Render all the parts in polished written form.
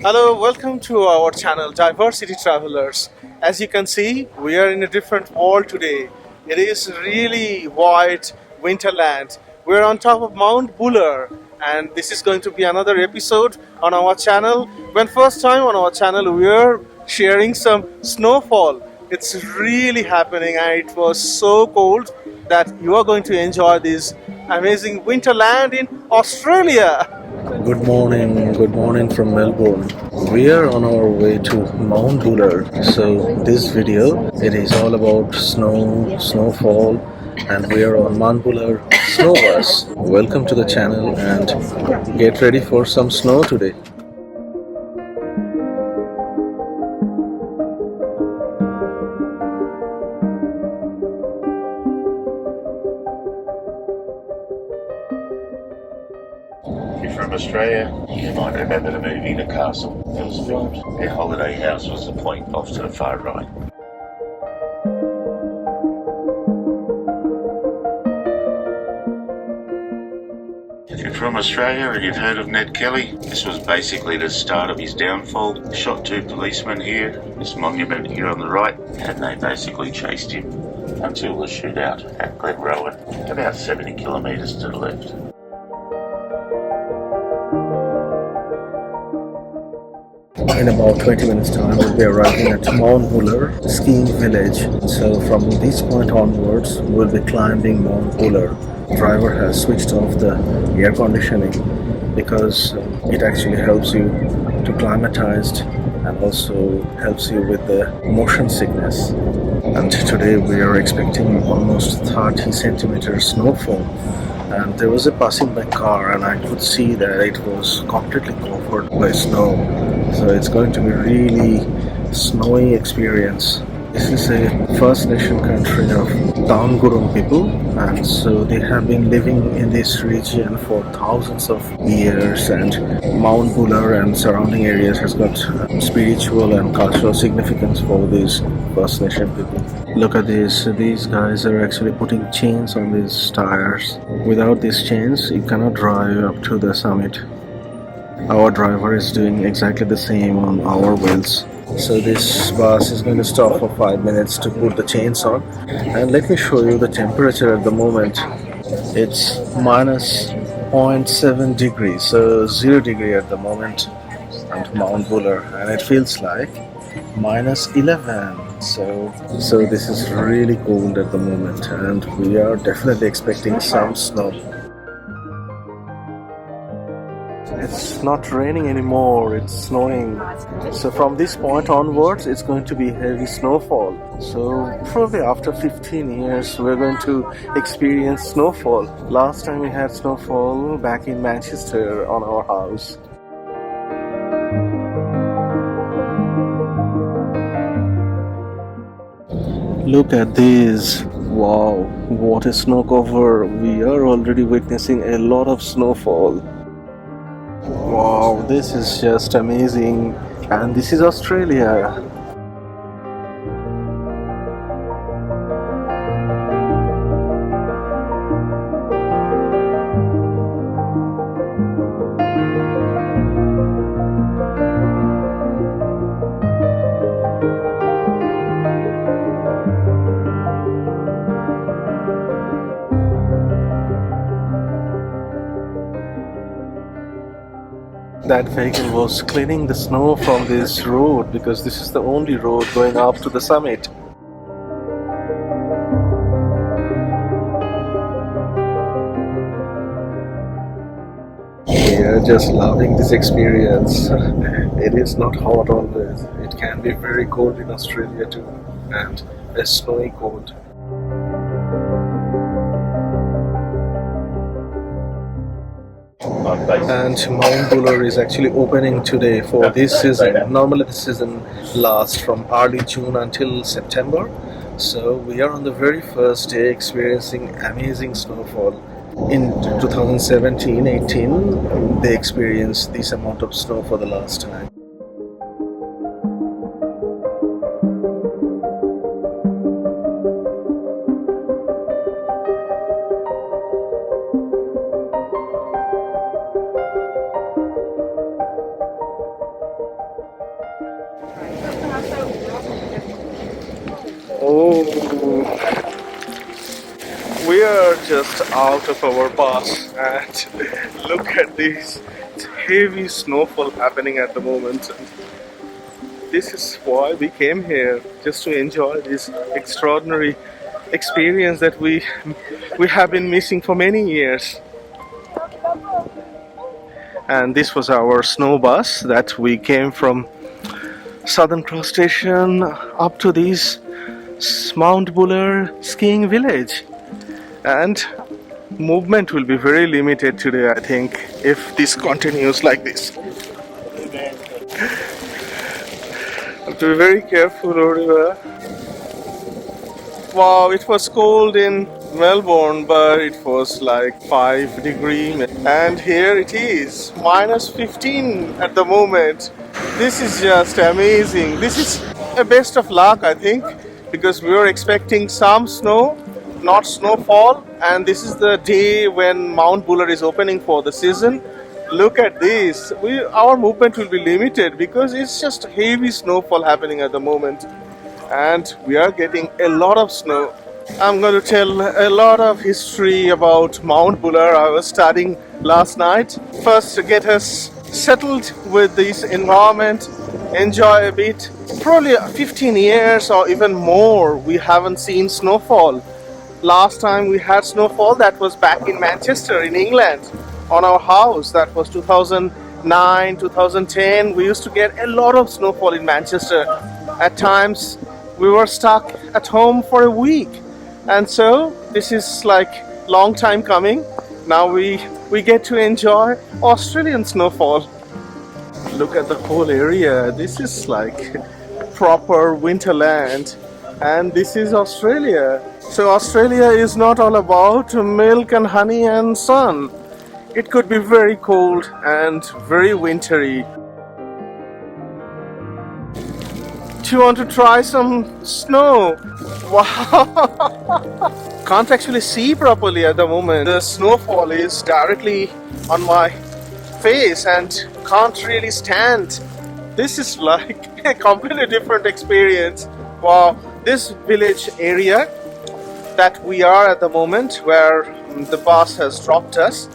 Hello, welcome to our channel Diversity Travelers. As you can see, we are in a different world today. It is really white winterland. We're on top of Mount Buller, and this is going to be another episode on our channel. When first time on our channel, we are sharing some snowfall. It's really happening, and it was so cold that you are going to enjoy this amazing winterland in Australia. Good morning from Melbourne. We are on our way to Mount Buller. So this video, it is all about snowfall, and we are on Mount Buller Snow Bus. Welcome to the channel and get ready for some snow today. If you're from Australia, you might remember the movie The Castle. It was filmed. Their holiday house was the point off to the far right. If you're from Australia and you've heard of Ned Kelly, this was basically the start of his downfall. Shot two policemen here, this monument here on the right, and they basically chased him until the shootout at Glenrowan, about 70 kilometres to the left. In about 20 minutes time, we'll be arriving at Mount Buller skiing village. So from this point onwards, we'll be climbing Mount Buller. Driver has switched off the air conditioning because it actually helps you to climatize and also helps you with the motion sickness. And today we are expecting almost 30 centimeters snowfall. And there was a passing by car and I could see that it was completely covered by snow. So it's going to be really snowy experience. This is a First Nation country of Taungurung people, and so they have been living in this region for thousands of years, and Mount Buller and surrounding areas has got spiritual and cultural significance for these First Nation people. Look at this, these guys are actually putting chains on these tires. Without these chains, you cannot drive up to the summit. Our driver is doing exactly the same on our wheels. So this bus is going to stop for 5 minutes to put the chains on. And let me show you the temperature at the moment. It's minus 0.7 degrees, so 0 degree at the moment at Mount Buller, and it feels like minus 11. So this is really cold at the moment, and we are definitely expecting some snow. It's not raining anymore, it's snowing. So from this point onwards, it's going to be heavy snowfall. So probably after 15 years, we're going to experience snowfall. Last time we had snowfall back in Manchester on our house. Look at this. Wow, what a snow cover. We are already witnessing a lot of snowfall. Wow, this is just amazing. And this is Australia. That vehicle was cleaning the snow from this road because this is the only road going up to the summit. We are just loving this experience. It is not hot always. It can be very cold in Australia too, and a snowy cold. And Mount Buller is actually opening today for this season. Normally this season lasts from early June until September. So we are on the very first day experiencing amazing snowfall. In 2017-18, they experienced this amount of snow for the last time. Oh, we are just out of our bus and look at this. It's heavy snowfall happening at the moment. This is why we came here, just to enjoy this extraordinary experience that we have been missing for many years. And this was our snow bus that we came from Southern Cross Station up to this Mount Buller skiing village. And movement will be very limited today, I think, if this continues like this. Have to be very careful, Oliver. Wow, it was cold in Melbourne, but it was like 5 degrees. And here it is, minus 15 at the moment. This is just amazing. This is a best of luck, I think, because we were expecting some snow, not snowfall. And this is the day when Mount Buller is opening for the season. Look at this. Our movement will be limited because it's just heavy snowfall happening at the moment. And we are getting a lot of snow. I'm going to tell a lot of history about Mount Buller. I was studying last night. First, to get us settled with this environment, enjoy a bit. Probably 15 years or even more, we haven't seen snowfall. Last time we had snowfall, that was back in Manchester, in England, on our house. That was 2009, 2010. We used to get a lot of snowfall in Manchester. At times, we were stuck at home for a week. And so this is like long time coming. Now we get to enjoy Australian snowfall. Look at the whole area. This is like proper winterland. And this is Australia. So Australia is not all about milk and honey and sun. It could be very cold and very wintry. Do you want to try some snow? Wow! Can't actually see properly at the moment. The snowfall is directly on my face and can't really stand. This is like a completely different experience. Wow! This village area that we are at the moment, where the bus has dropped us,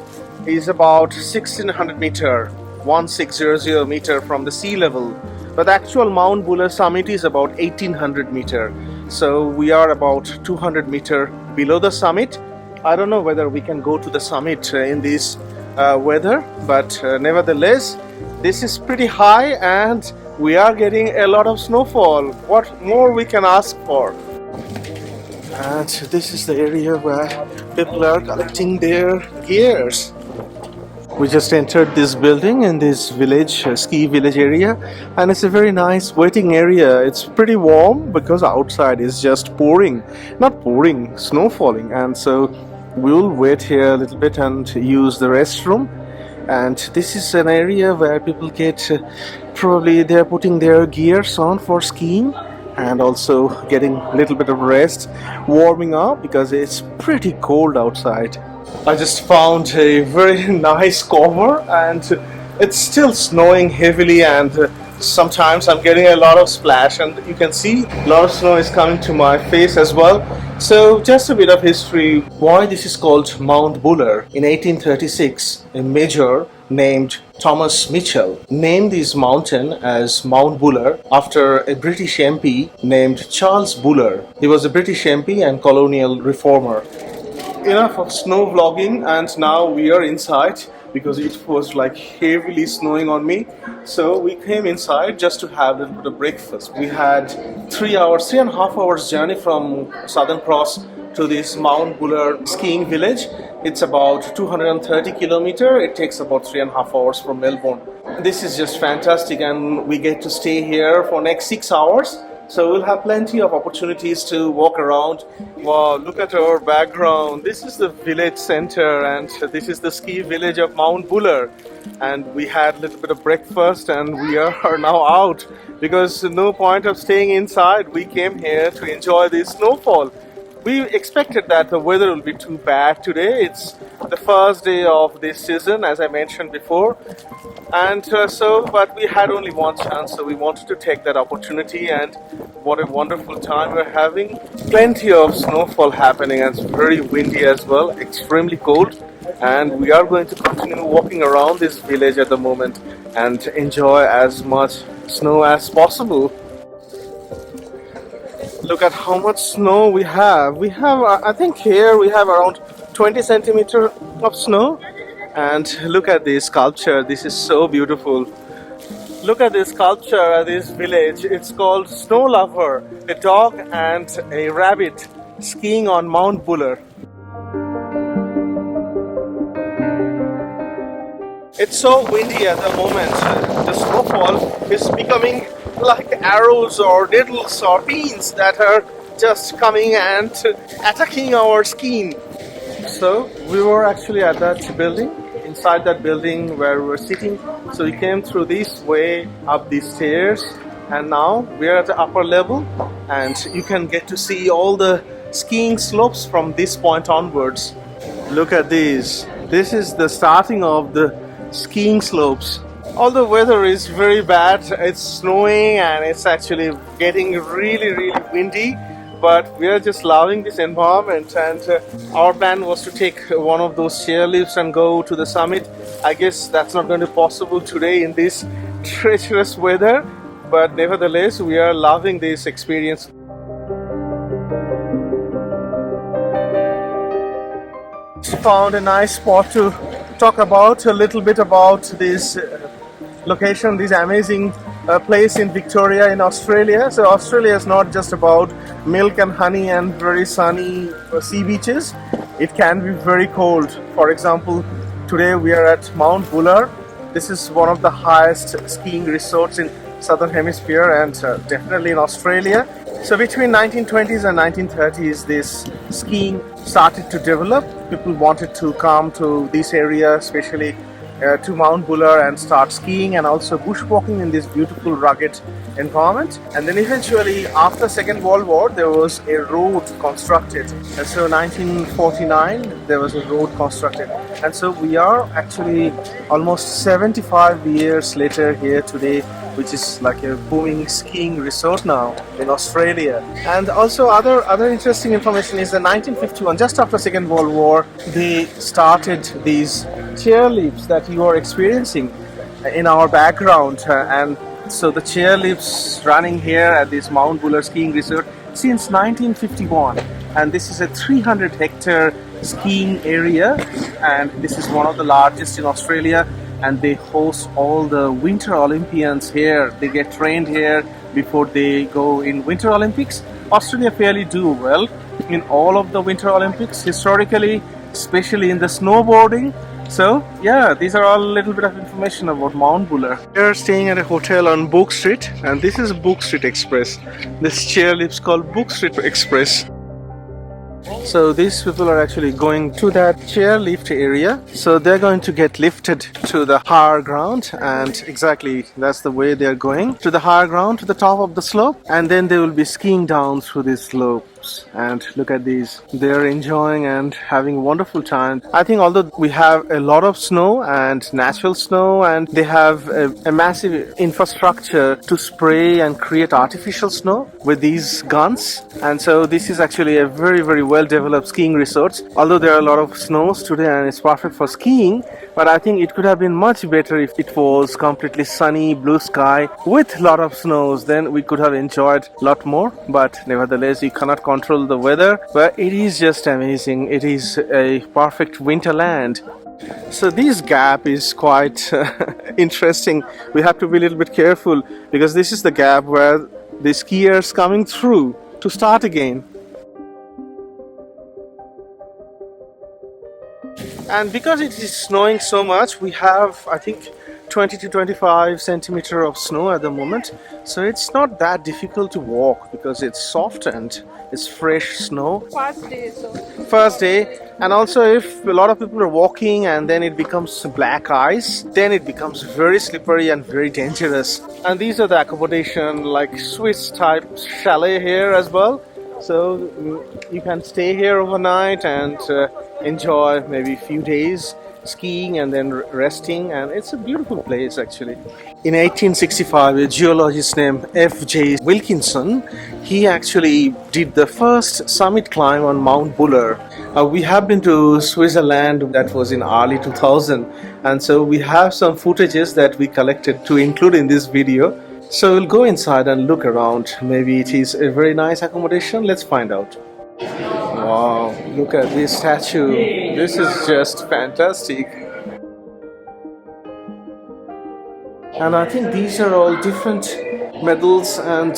is about 1600 meter, 1600 meter from the sea level. But the actual Mount Buller summit is about 1800 meter. So we are about 200 meter below the summit. I don't know whether we can go to the summit in this weather, but nevertheless, this is pretty high and we are getting a lot of snowfall. What more we can ask for? And this is the area where people are collecting their gears. We just entered this building in this village, ski village area, and it's a very nice waiting area. It's pretty warm because outside is just pouring, not pouring, snow falling, and so we'll wait here a little bit and use the restroom. And this is an area where people get, probably they're putting their gears on for skiing and also getting a little bit of rest, warming up because it's pretty cold outside. I just found a very nice cover and it's still snowing heavily and sometimes I'm getting a lot of splash and you can see a lot of snow is coming to my face as well. So just a bit of history why this is called Mount Buller. In 1836, a major named Thomas Mitchell named this mountain as Mount Buller after a British MP named Charles Buller. He was a British MP and colonial reformer. Enough of snow vlogging, and now we are inside because it was like heavily snowing on me. So we came inside just to have a little bit of breakfast. We had 3.5 hours journey from Southern Cross to this Mount Buller skiing village. It's about 230 kilometers. It takes about 3.5 hours from Melbourne. This is just fantastic, and we get to stay here for next 6 hours. So we'll have plenty of opportunities to walk around. Wow, look at our background. This is the village center and this is the ski village of Mount Buller. And we had a little bit of breakfast and we are now out because no point of staying inside. We came here to enjoy this snowfall. We expected that the weather will be too bad today. It's the first day of this season, as I mentioned before, and but we had only one chance, so we wanted to take that opportunity. And what a wonderful time we're having! Plenty of snowfall happening, and it's very windy as well, extremely cold. And we are going to continue walking around this village at the moment and enjoy as much snow as possible. Look at how much snow we have. We have, I think here we have around 20 centimeters of snow. And look at this sculpture. This is so beautiful. Look at this sculpture at this village. It's called Snow Lover, a dog and a rabbit skiing on Mount Buller. It's so windy at the moment. The snowfall is becoming like arrows or needles or pins that are just coming and attacking our skin. So we were actually at that building, inside that building where we were sitting. So we came through this way up these stairs, and now we are at the upper level, and you can get to see all the skiing slopes from this point onwards. Look at these. This is the starting of the skiing slopes. All the weather is very bad. It's snowing and it's actually getting really windy, but we are just loving this environment. And our plan was to take one of those chairlifts and go to the summit. I guess that's not going to be possible today in this treacherous weather, but nevertheless we are loving this experience. Found a nice spot to talk about a little bit about this location, this amazing place in Victoria in Australia. So Australia is not just about milk and honey and very sunny sea beaches. It can be very cold. For example, today we are at Mount Buller. This is one of the highest skiing resorts in Southern Hemisphere and definitely in Australia. So between 1920s and 1930s, this skiing started to develop. People wanted to come to this area, especially to Mount Buller, and start skiing and also bushwalking in this beautiful rugged environment. And then eventually, after Second World War, there was a road constructed. And so 1949, there was a road constructed. And so we are actually almost 75 years later here today, which is like a booming skiing resort now in Australia. And also other interesting information is that 1951, just after Second World War, they started these chairlifts that you are experiencing in our background. And so the chairlifts running here at this Mount Buller skiing resort since 1951. And this is a 300 hectare skiing area, and this is one of the largest in Australia. And they host all the Winter Olympians here. They get trained here before they go in Winter Olympics. Australia fairly do well in all of the Winter Olympics historically, especially in the snowboarding. So yeah, these are all a little bit of information about Mount Buller. We are staying at a hotel on Bourke Street, and this is Bourke Street Express. This chairlift's called Bourke Street Express. So these people are actually going to that chairlift area. So they're going to get lifted to the higher ground, and exactly that's the way they're going to the higher ground, to the top of the slope, and then they will be skiing down through these slopes. And look at these. They're enjoying and having a wonderful time. I think although we have a lot of snow and natural snow, and they have a massive infrastructure to spray and create artificial snow with these guns. And so this is actually a very well developed skiing resort. Although there are a lot of snows today and it's perfect for skiing, but I think it could have been much better if it was completely sunny, blue sky with a lot of snows. Then we could have enjoyed a lot more. But nevertheless, you cannot control the weather. But it is just amazing. It is a perfect winterland. So this gap is quite interesting. We have to be a little bit careful because this is the gap where the skiers coming through to start again. And because it is snowing so much, we have, I think, 20 to 25 centimeter of snow at the moment. So it's not that difficult to walk because it's soft and it's fresh snow. First day. And also if a lot of people are walking and then it becomes black ice, then it becomes very slippery and very dangerous. And these are the accommodation, like Swiss type chalet here as well. So you can stay here overnight and enjoy maybe a few days skiing and then resting, and it's a beautiful place actually. In 1865, a geologist named F.J. Wilkinson, he actually did the first summit climb on Mount Buller. We have been to Switzerland, that was in early 2000, and so we have some footages that we collected to include in this video. So we'll go inside and look around. Maybe it is a very nice accommodation. Let's find out. Wow, look at this statue. This is just fantastic. And I think these are all different medals and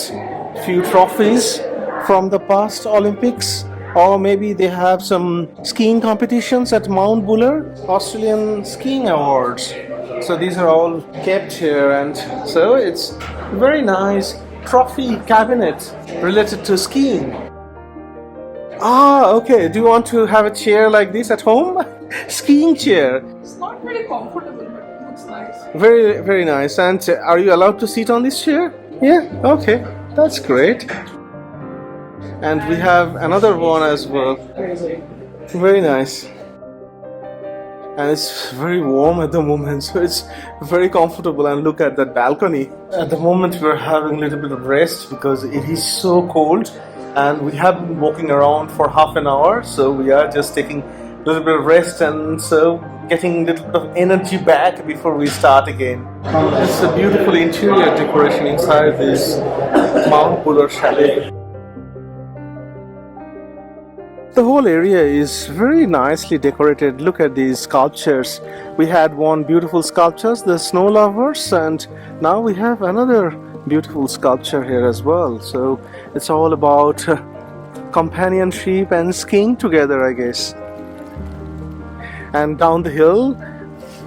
few trophies from the past Olympics. Or maybe they have some skiing competitions at Mount Buller, Australian Skiing Awards. So these are all kept here, and so it's very nice trophy cabinet related to skiing. Ah, okay. Do you want to have a chair like this at home? Skiing chair. It's not very comfortable, but it looks nice. Very, very nice. And are you allowed to sit on this chair? Yeah, okay. That's great. And we have another one as well. Very nice. And it's very warm at the moment, so it's very comfortable. And look at that balcony. At the moment we're having a little bit of rest because it is so cold, and we have been walking around for half an hour, so we are just taking a little bit of rest and so getting a little bit of energy back before we start again. It's a beautiful interior decoration inside this Mount Buller Chalet. The whole area is very nicely decorated. Look at these sculptures. We had one beautiful sculpture, the snow lovers, and now we have another beautiful sculpture here as well. So it's all about companionship and skiing together, I guess. And down the hill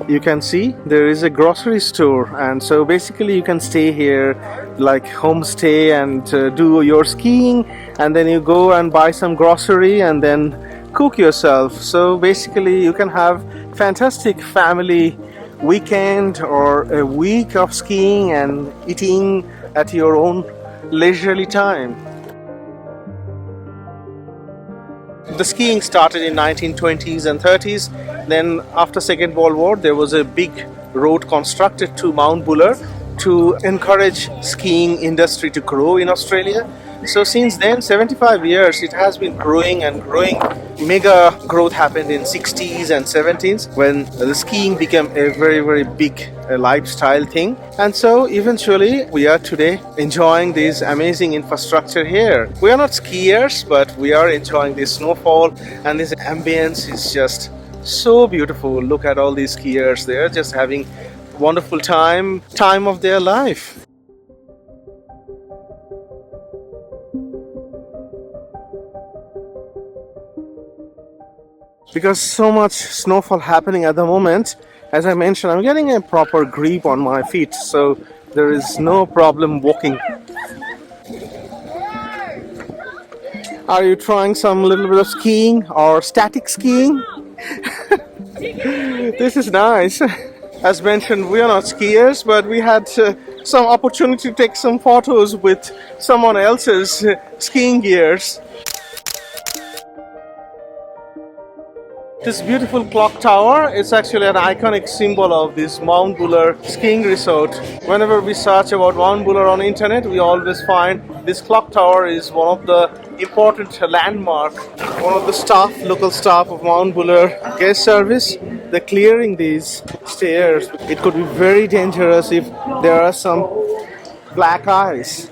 you can see there is a grocery store, and so basically you can stay here like homestay and do your skiing, and then you go and buy some grocery and then cook yourself. So basically you can have fantastic family weekend or a week of skiing and eating at your own leisurely time. The skiing started in 1920s and 30s. Then after Second World War there was a big road constructed to Mount Buller to encourage skiing industry to grow in Australia. So since then, 75 years, it has been growing and growing. Mega growth happened in 60s and 70s when the skiing became a very, very big lifestyle thing. And so eventually we are today enjoying this amazing infrastructure here. We are not skiers, but we are enjoying this snowfall, and this ambience is just so beautiful. Look at all these skiers. They are just having wonderful time of their life. Because so much snowfall happening at the moment, as I mentioned, I'm getting a proper grip on my feet, so there is no problem walking. Are you trying some little bit of skiing or static skiing? This is nice. As mentioned, we are not skiers, but we had some opportunity to take some photos with someone else's skiing gears. This beautiful clock tower is actually an iconic symbol of this Mount Buller skiing resort. Whenever we search about Mount Buller on internet, we always find this clock tower is one of the important landmark. One of the local staff of Mount Buller guest service, they're clearing these stairs. It could be very dangerous if there are some black ice.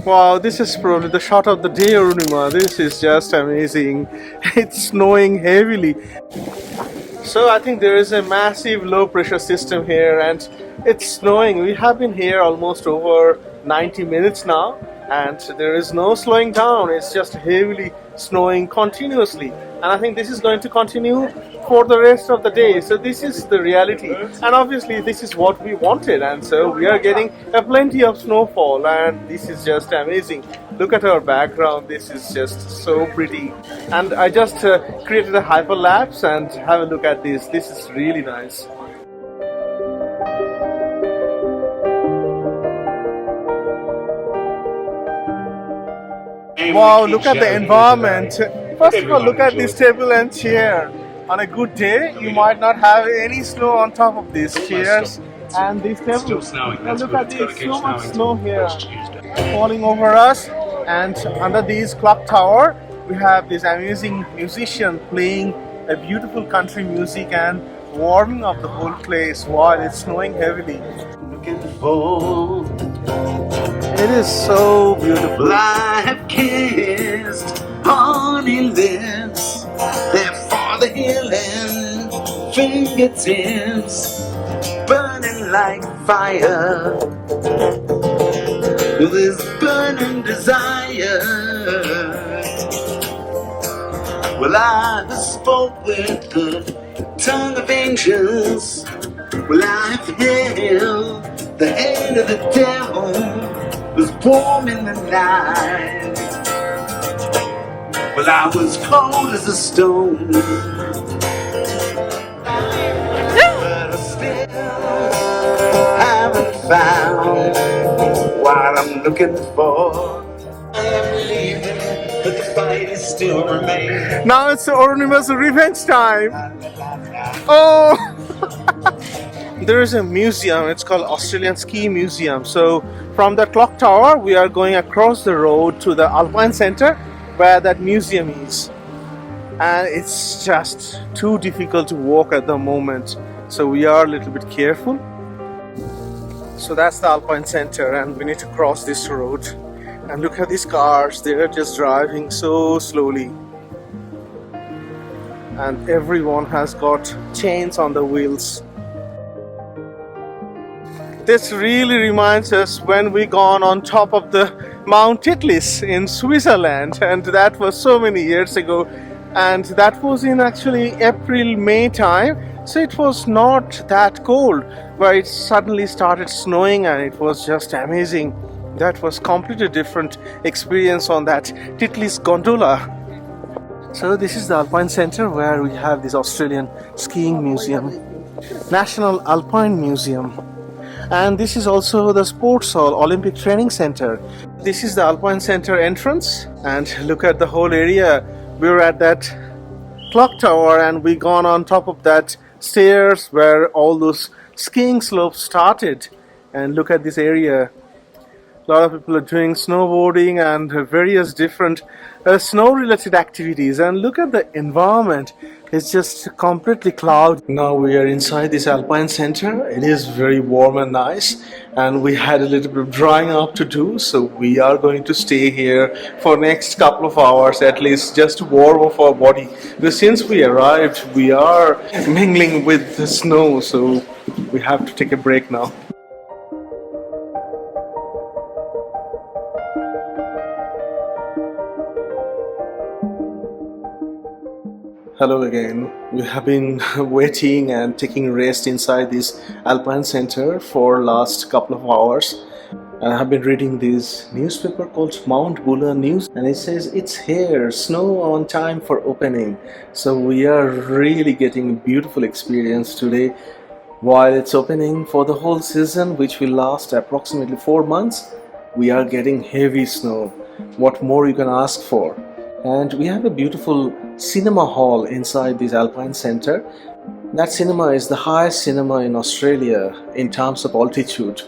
Wow, this is probably the shot of the day, Arunima. This is just amazing. It's snowing heavily. So I think there is a massive low pressure system here, and it's snowing. We have been here almost over 90 minutes now, and there is no slowing down. It's just heavily snowing continuously. And I think this is going to continue for the rest of the day. So this is the reality, and obviously this is what we wanted, and so we are getting a plenty of snowfall, and this is just amazing. Look at our background. This is just so pretty, and I just created a hyperlapse, and have a look at this. This is really nice. Wow, look at the environment. First of all, look at this table and chair. On a good day, you might not have any snow on top of these chairs and these tables. And look at this, so much snow here falling over us. And under this clock tower, we have this amazing musician playing a beautiful country music and warming up the whole place while it's snowing heavily. Looking for It is so beautiful. I have kissed honey lips, they're for the healing fingertips, burning like fire with this burning desire. Well, I spoke with the tongue of angels. Well, I've held the hand of the devil, was warm in the night. Well, I was cold as a stone, but I still haven't found what I'm looking for. I am leaving, but the fight is still remaining. Now it's Oronima's revenge time. Oh! There is a museum, it's called Australian Ski Museum. So from the clock tower, we are going across the road to the Alpine Center where that museum is. And it's just too difficult to walk at the moment. So we are a little bit careful. So that's the Alpine Center and we need to cross this road. And look at these cars, they're just driving so slowly. And everyone has got chains on the wheels. This really reminds us when we gone on top of the Mount Titlis in Switzerland, and that was so many years ago, and that was in actually April-May time, so it was not that cold, but it suddenly started snowing and it was just amazing. That was completely different experience on that Titlis gondola. So this is the Alpine Center where we have this Australian skiing museum, National Alpine Museum. And this is also the sports hall, Olympic Training Center. This is the Alpine Center entrance, and look at the whole area. We're at that clock tower and we gone on top of that stairs where all those skiing slopes started. And look at this area. A lot of people are doing snowboarding and various different snow-related activities. And look at the environment. It's just completely cloudy. Now we are inside this Alpine Center. It is very warm and nice. And we had a little bit of drying up to do. So we are going to stay here for next couple of hours at least, just to warm up our body. Because since we arrived, we are mingling with the snow. So we have to take a break now. Hello again. We have been waiting and taking rest inside this Alpine Center for last couple of hours. I have been reading this newspaper called Mount Buller News, and it says it's here, snow on time for opening. So we are really getting a beautiful experience today while it's opening for the whole season, which will last approximately 4 months. We are getting heavy snow. What more you can ask for? And we have a beautiful cinema hall inside this Alpine Center. That cinema is the highest cinema in Australia in terms of altitude.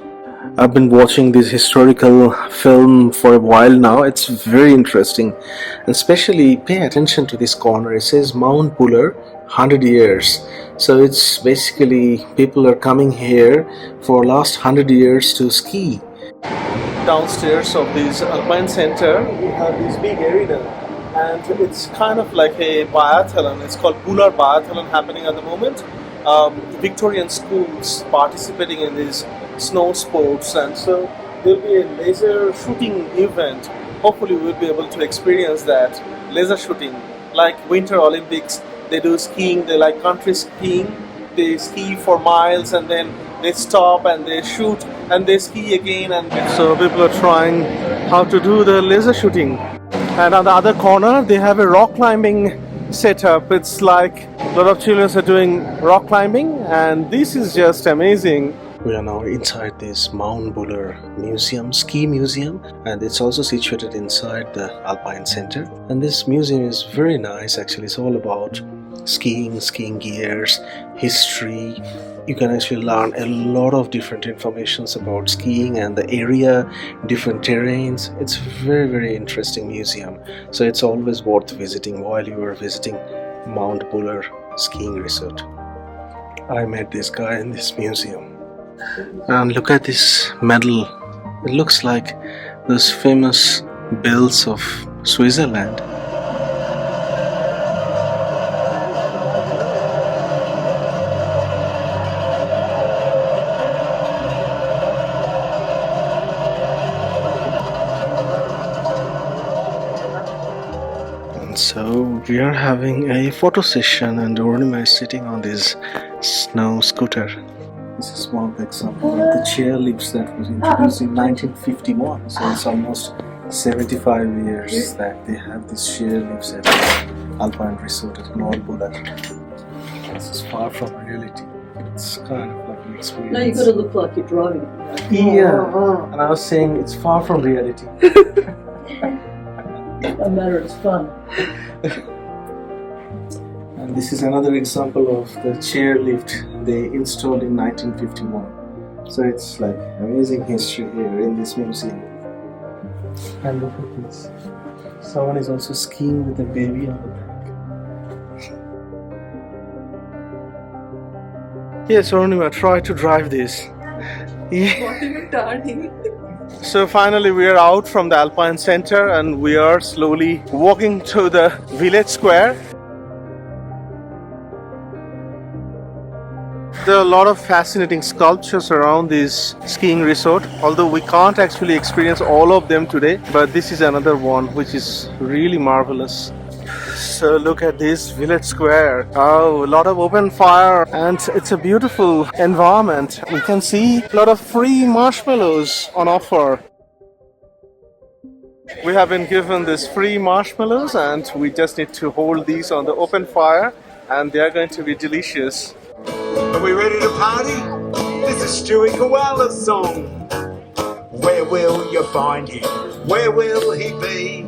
I've been watching this historical film for a while now. It's very interesting. And especially pay attention to this corner. It says Mount Buller 100 years. So it's basically people are coming here for last 100 years to ski. Downstairs of this Alpine Center, we have this big arena. And it's kind of like a biathlon. It's called Buller Biathlon happening at the moment. Victorian schools participating in these snow sports, and so there'll be a laser shooting event. Hopefully we'll be able to experience that laser shooting. Like Winter Olympics, they do skiing, they like country skiing. They ski for miles and then they stop and they shoot and they ski again. And so people are trying how to do the laser shooting. And on the other corner, they have a rock climbing setup. It's like a lot of children are doing rock climbing, and this is just amazing. We are now inside this Mount Buller museum, ski museum, and it's also situated inside the Alpine Center. And this museum is very nice actually. It's all about skiing, skiing gears, history. You can actually learn a lot of different informations about skiing and the area, different terrains. It's a very, very interesting museum. So it's always worth visiting while you are visiting Mount Buller skiing resort. I met this guy in this museum. And look at this medal. It looks like those famous bells of Switzerland. And so we are having a photo session and Ornima is sitting on this snow scooter. This is one of the examples of the chairlifts that was introduced in 1951. So it's almost 75 years that they have these chairlifts at the Alpine Resort at Mount Buller. This is far from reality. It's kind of like an experience. No, you've got to look like you're driving. Yeah, and I was saying it's far from reality. No matter, it's fun. And this is another example of the chairlift they installed in 1951. So it's like amazing history here in this museum. And look at this. Someone is also skiing with a baby on the back. Yes, Ornima, try to drive this. Yeah. So finally we are out from the Alpine Center and we are slowly walking to the village square. There are a lot of fascinating sculptures around this skiing resort, although we can't actually experience all of them today, but this is another one which is really marvelous. So look at this village square. Oh, a lot of open fire and it's a beautiful environment. We can see a lot of free marshmallows on offer. We have been given these free marshmallows and we just need to hold these on the open fire and they are going to be delicious. Are we ready to party? This is Stewie Koala's song. Where will you find him? Where will he be?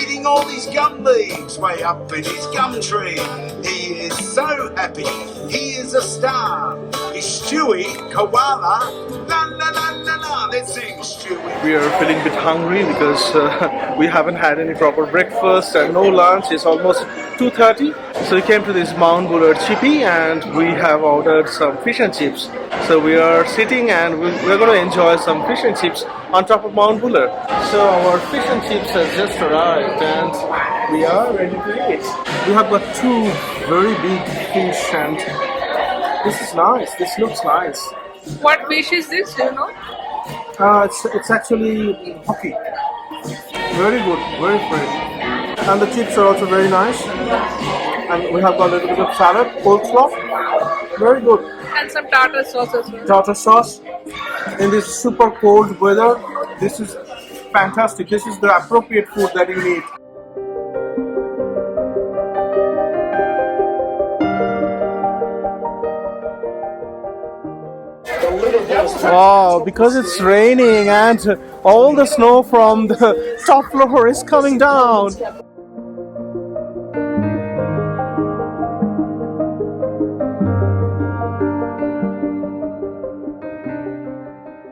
Eating all these gum leaves way up in his gum tree. He is so happy. He is a star. He's Stewie Koala. La la la la la. Let's sing Stewie. We are feeling a bit hungry because we haven't had any proper breakfast and no lunch. It's almost 2:30. So we came to this Mount Buller Chippy and we have ordered some fish and chips. So we are sitting and we're going to enjoy some fish and chips on top of Mount Buller. So our fish and chips has just arrived and we are ready to eat. We have got two very big fish and this is nice. This looks nice. What fish is this? Do you know? It's actually hockey. Very good, very fresh. And the chips are also very nice. And we have got a little bit of salad, coleslaw. Very good. And some tartar sauce as well. Tartar sauce. In this super cold weather, this is fantastic. This is the appropriate food that you need. Wow, because it's raining and all the snow from the top floor is coming down.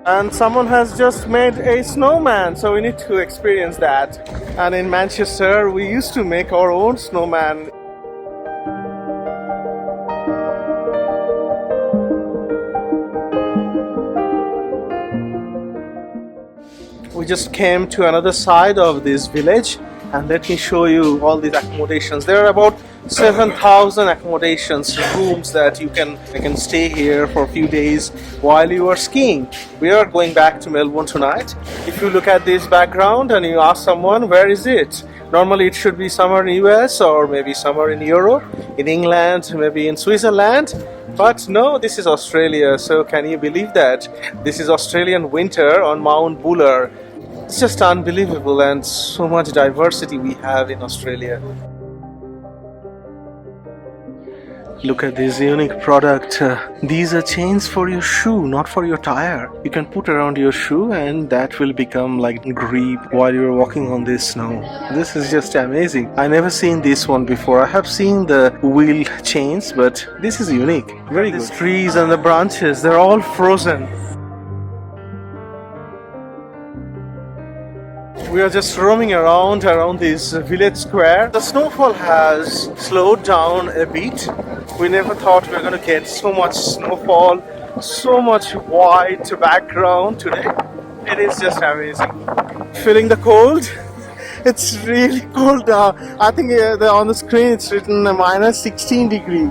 And someone has just made a snowman, so we need to experience that. And in Manchester, we used to make our own snowman. We just came to another side of this village and let me show you all these accommodations. There are about 7,000 accommodations, rooms that you can stay here for a few days while you are skiing. We are going back to Melbourne tonight. If you look at this background and you ask someone, where is it? Normally it should be somewhere in US or maybe somewhere in Europe, in England, maybe in Switzerland. But no, this is Australia. So can you believe that? This is Australian winter on Mount Buller. It's just unbelievable and so much diversity we have in Australia. Look at this unique product. These are chains for your shoe, not for your tire. You can put around your shoe and that will become like grip while you're walking on this snow. This is just amazing. I never seen this one before. I have seen the wheel chains, but this is unique. Very good. These trees and the branches, they're all frozen. We are just roaming around this village square. The snowfall has slowed down a bit. We never thought we were going to get so much snowfall, so much white background today. It is just amazing. Feeling the cold? It's really cold now. I think on the screen it's written minus 16 degree.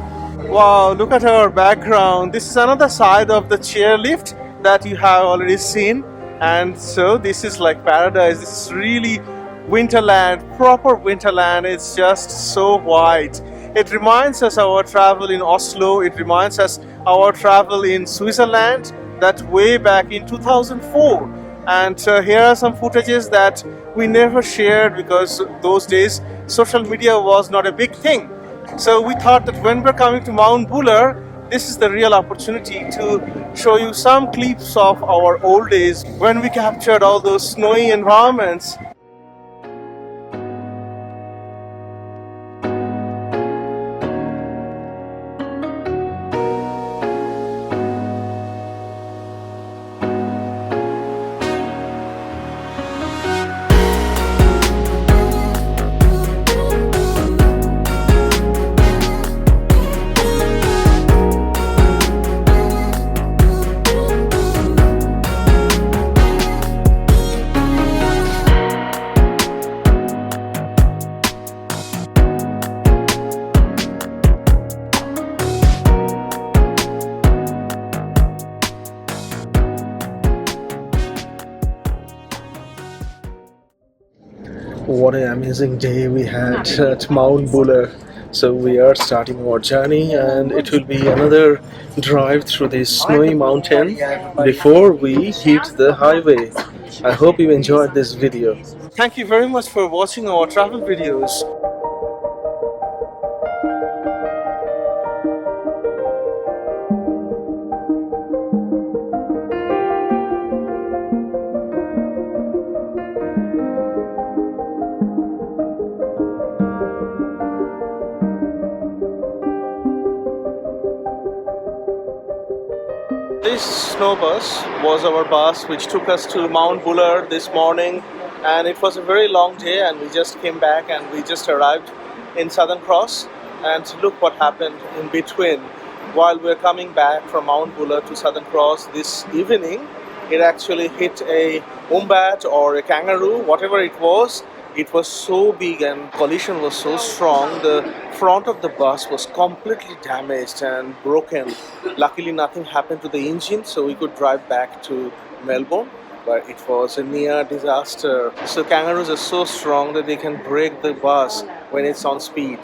Wow, look at our background. This is another side of the chairlift that you have already seen. And so this is like paradise. This is really winterland, proper winterland. It's just so white. It reminds us our travel in Oslo. It reminds us our travel in Switzerland, that way back in 2004. And here are some footages that we never shared because those days social media was not a big thing. So we thought that when we're coming to Mount Buller, this is the real opportunity to show you some clips of our old days when we captured all those snowy environments. What an amazing day we had at Mount Buller. So we are starting our journey and it will be another drive through this snowy mountain before we hit the highway. I hope you enjoyed this video. Thank you very much for watching our travel videos. This snow bus was our bus which took us to Mount Buller this morning, and it was a very long day and we just came back and we just arrived in Southern Cross, and look what happened in between. While we were coming back from Mount Buller to Southern Cross this evening, it actually hit a wombat or a kangaroo, whatever it was. It was so big and collision was so strong. The front of the bus was completely damaged and broken. Luckily nothing happened to the engine, so we could drive back to Melbourne, but it was a near disaster. So kangaroos are so strong that they can break the bus when it's on speed.